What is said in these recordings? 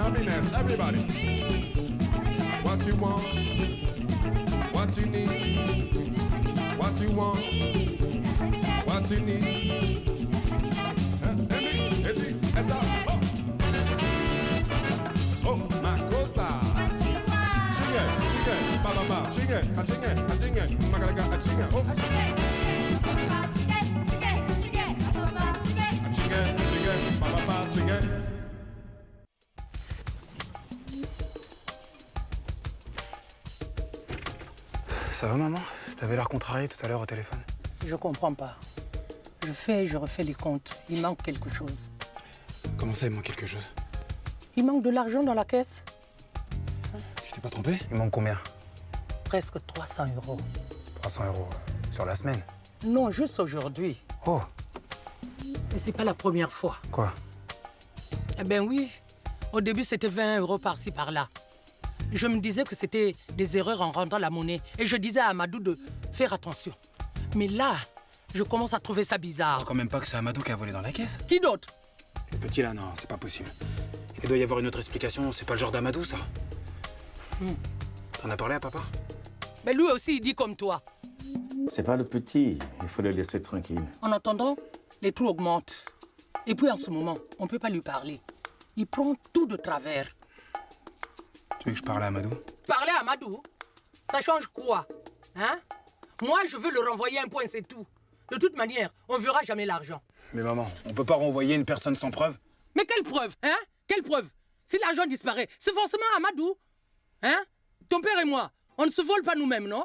happiness, everybody. What you want, what you need, what you want, what you need. Oh, my cosa. Chingue, chingue, ba ba ba, chingue, a chingue, a chingue, magalaga, a chingue, oh. A chingue, chingue, ba ba ba, chingue. Ça va, maman? T'avais l'air contrariée tout à l'heure au téléphone. Je comprends pas. Je fais et je refais les comptes. Il manque quelque chose. Comment ça, il manque quelque chose? Il manque de l'argent dans la caisse. Tu t'es pas trompé? Il manque combien? Presque 300 €. 300 € sur la semaine? Non, juste aujourd'hui. Oh! Et c'est pas la première fois. Quoi? Eh ben oui. Au début, c'était 20 € par-ci, par-là. Je me disais que c'était des erreurs en rendant la monnaie. Et je disais à Amadou de faire attention. Mais là, je commence à trouver ça bizarre. Quand même pas que c'est Amadou qui a volé dans la caisse? Qui d'autre? Le petit là, non, c'est pas possible. Il doit y avoir une autre explication. C'est pas le genre d'Amadou, ça. T'en as parlé à papa? Mais lui aussi, il dit comme toi. C'est pas le petit. Il faut le laisser tranquille. En attendant, les trous augmentent. Et puis en ce moment, on ne peut pas lui parler. Il prend tout de travers. Tu veux que je parle à Amadou? Parler à Amadou? Ça change quoi? Hein? Moi, je veux le renvoyer un point, c'est tout. De toute manière, on ne verra jamais l'argent. Mais maman, on peut pas renvoyer une personne sans preuve? Mais quelle preuve, hein? Quelle preuve? Si l'argent disparaît, c'est forcément Amadou. Hein? Ton père et moi, on ne se vole pas nous-mêmes, non?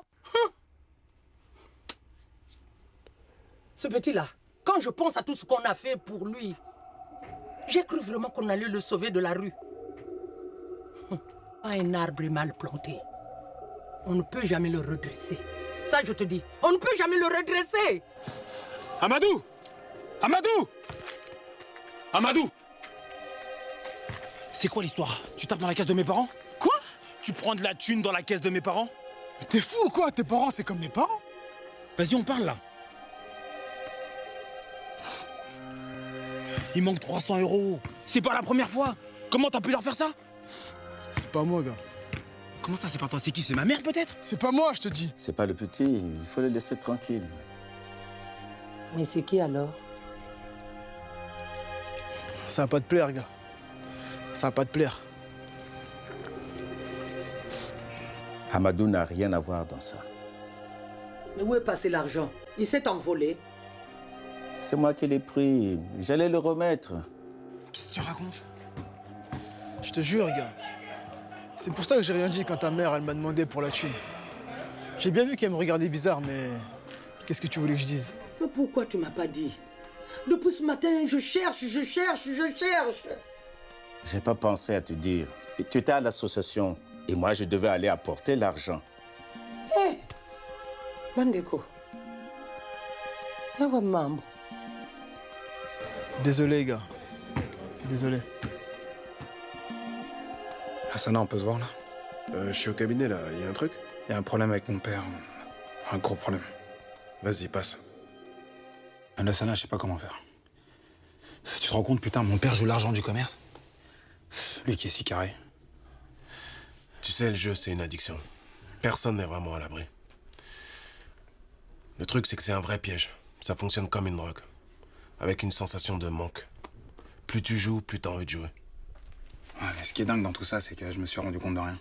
Ce petit-là, quand je pense à tout ce qu'on a fait pour lui, j'ai cru vraiment qu'on allait le sauver de la rue. Un arbre est mal planté. On ne peut jamais le redresser. Ça, je te dis, on ne peut jamais le redresser. Amadou! Amadou! Amadou! C'est quoi l'histoire? Tu tapes dans la caisse de mes parents? Quoi? Tu prends de la thune dans la caisse de mes parents? Mais t'es fou ou quoi? Tes parents, c'est comme mes parents? Vas-y, on parle là. Il manque 300 €. C'est pas la première fois. Comment t'as pu leur faire ça? C'est pas moi, gars. Comment ça, c'est pas toi? C'est qui? C'est ma mère, peut-être? C'est pas moi, je te dis. C'est pas le petit. Il faut le laisser tranquille. Mais c'est qui alors? Ça va pas te plaire, gars. Ça va pas te plaire. Amadou n'a rien à voir dans ça. Mais où est passé l'argent? Il s'est envolé. C'est moi qui l'ai pris. J'allais le remettre. Qu'est-ce que tu racontes? Je te jure, gars. C'est pour ça que j'ai rien dit quand ta mère, elle m'a demandé pour la thune. J'ai bien vu qu'elle me regardait bizarre, mais qu'est-ce que tu voulais que je dise? Mais pourquoi tu m'as pas dit? Depuis ce matin, je cherche. J'ai pas pensé à te dire. Et tu étais à l'association. Et moi, je devais aller apporter l'argent. Hé! Bandeko. Yawa mambo. Désolé, gars. Désolé. Hassana, on peut se voir là? Je suis au cabinet là, il y a un truc? Il y a un problème avec mon père. Un gros problème. Vas-y, passe. Hassana, je sais pas comment faire. Tu te rends compte, putain, mon père joue l'argent du commerce? Lui qui est si carré. Tu sais, le jeu, c'est une addiction. Personne n'est vraiment à l'abri. Le truc, c'est que c'est un vrai piège. Ça fonctionne comme une drogue. Avec une sensation de manque. Plus tu joues, plus t'as envie de jouer. Ouais, mais ce qui est dingue dans tout ça, c'est que je me suis rendu compte de rien.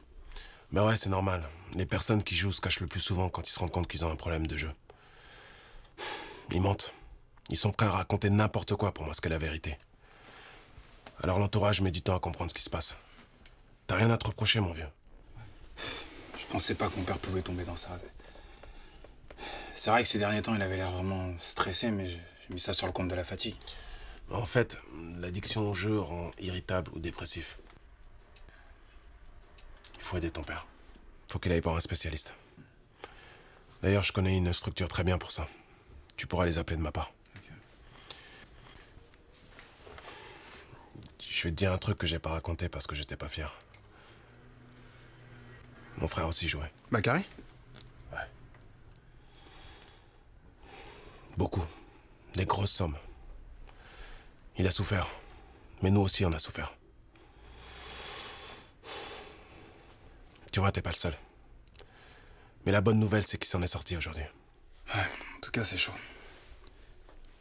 Ben ouais, c'est normal. Les personnes qui jouent se cachent le plus souvent quand ils se rendent compte qu'ils ont un problème de jeu. Ils mentent. Ils sont prêts à raconter n'importe quoi pour masquer la vérité. Alors l'entourage met du temps à comprendre ce qui se passe. T'as rien à te reprocher, mon vieux. Je pensais pas que mon père pouvait tomber dans ça. C'est vrai que ces derniers temps, il avait l'air vraiment stressé, mais j'ai mis ça sur le compte de la fatigue. En fait, l'addiction au jeu rend irritable ou dépressif. Il faut aider ton père. Faut qu'il aille voir un spécialiste. D'ailleurs, je connais une structure très bien pour ça. Tu pourras les appeler de ma part. Okay. Je vais te dire un truc que j'ai pas raconté parce que j'étais pas fier. Mon frère aussi jouait. Bakary? Ouais. Beaucoup. Des grosses sommes. Il a souffert. Mais nous aussi, on a souffert. Tu vois, t'es pas le seul. Mais la bonne nouvelle, c'est qu'il s'en est sorti aujourd'hui. Ouais, en tout cas, c'est chaud.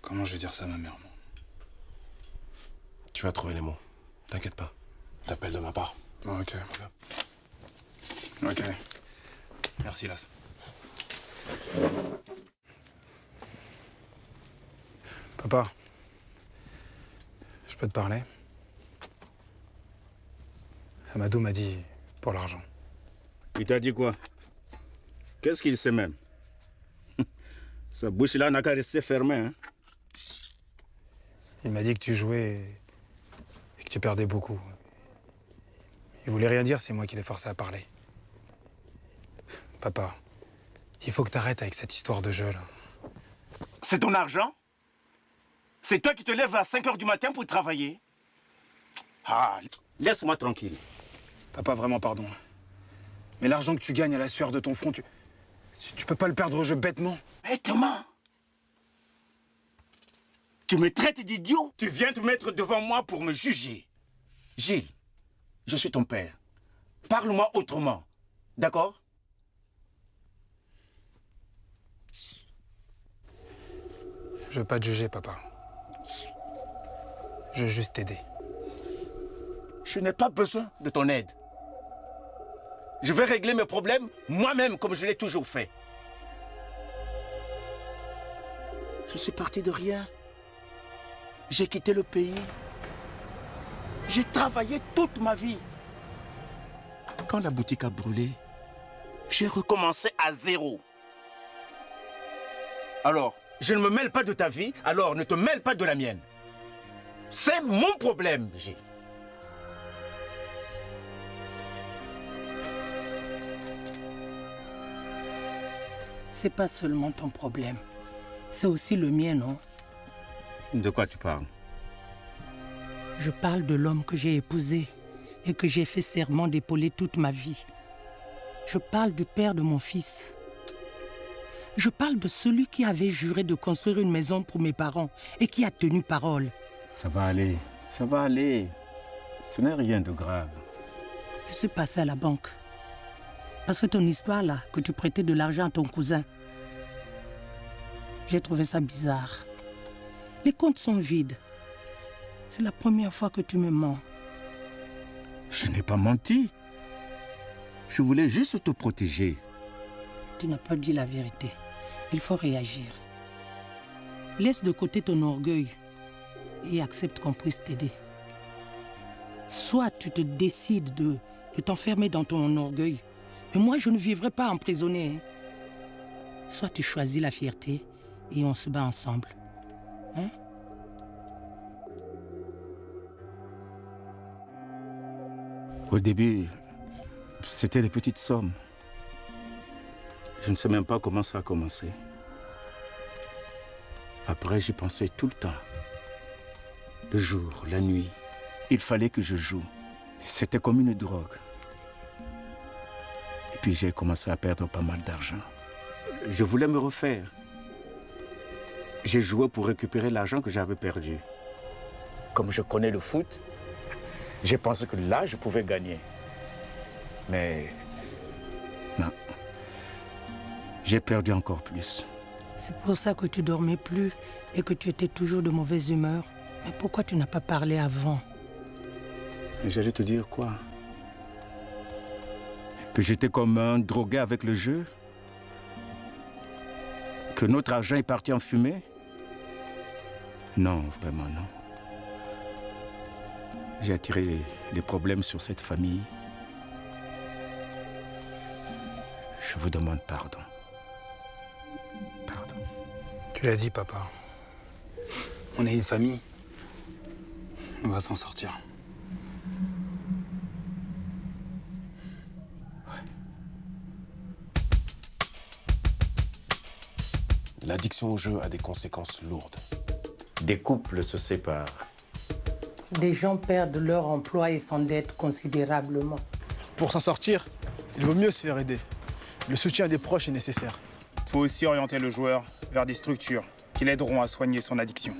Comment je vais dire ça à ma mère, moi? Tu vas trouver les mots. T'inquiète pas. T'appelles de ma part. Ok. Ok. Merci, Las. Papa, je peux te parler? Amadou m'a dit pour l'argent. Il t'a dit quoi? Qu'est-ce qu'il sait même? Sa bouche-là n'a qu'à rester fermée, hein? Il m'a dit que tu jouais et que tu perdais beaucoup. Il voulait rien dire, c'est moi qui l'ai forcé à parler. Papa, il faut que t'arrêtes avec cette histoire de jeu, là. C'est ton argent? C'est toi qui te lèves à 5 h du matin pour travailler? Ah, laisse-moi tranquille. Papa, vraiment pardon. Mais l'argent que tu gagnes à la sueur de ton front, tu peux pas le perdre au jeu bêtement. Bêtement? Tu me traites d'idiot? Tu viens te mettre devant moi pour me juger. Gilles, je suis ton père. Parle-moi autrement. D'accord? Je veux pas te juger, papa. Je veux juste t'aider. Je n'ai pas besoin de ton aide. Je vais régler mes problèmes moi-même comme je l'ai toujours fait. Je suis parti de rien. J'ai quitté le pays. J'ai travaillé toute ma vie. Quand la boutique a brûlé, j'ai recommencé à zéro. Alors, je ne me mêle pas de ta vie, alors ne te mêle pas de la mienne. C'est mon problème, Gilles. C'est pas seulement ton problème. C'est aussi le mien, non? De quoi tu parles? Je parle de l'homme que j'ai épousé et que j'ai fait serment d'épauler toute ma vie. Je parle du père de mon fils. Je parle de celui qui avait juré de construire une maison pour mes parents et qui a tenu parole. Ça va aller, ça va aller. Ce n'est rien de grave. Je suis passée à la banque. Parce que ton histoire là, que tu prêtais de l'argent à ton cousin, j'ai trouvé ça bizarre. Les comptes sont vides. C'est la première fois que tu me mens. Je n'ai pas menti. Je voulais juste te protéger. Tu n'as pas dit la vérité. Il faut réagir. Laisse de côté ton orgueil et accepte qu'on puisse t'aider. Soit tu te décides de t'enfermer dans ton orgueil, mais moi je ne vivrai pas emprisonné. Soit tu choisis la fierté et on se bat ensemble. Hein? Au début, c'était des petites sommes. Je ne sais même pas comment ça a commencé. Après, j'y pensais tout le temps. Le jour, la nuit, il fallait que je joue. C'était comme une drogue. Et puis j'ai commencé à perdre pas mal d'argent. Je voulais me refaire. J'ai joué pour récupérer l'argent que j'avais perdu. Comme je connais le foot, j'ai pensé que là, je pouvais gagner. Mais non, j'ai perdu encore plus. C'est pour ça que tu dormais plus et que tu étais toujours de mauvaise humeur. Mais pourquoi tu n'as pas parlé avant? J'allais te dire quoi? Que j'étais comme un drogué avec le jeu? Que notre argent est parti en fumée? Non, vraiment non. J'ai attiré des problèmes sur cette famille. Je vous demande pardon. Pardon. Tu l'as dit, papa. On est une famille. On va s'en sortir. L'addiction au jeu a des conséquences lourdes. Des couples se séparent. Des gens perdent leur emploi et s'endettent considérablement. Pour s'en sortir, il vaut mieux se faire aider. Le soutien des proches est nécessaire. Il faut aussi orienter le joueur vers des structures qui l'aideront à soigner son addiction.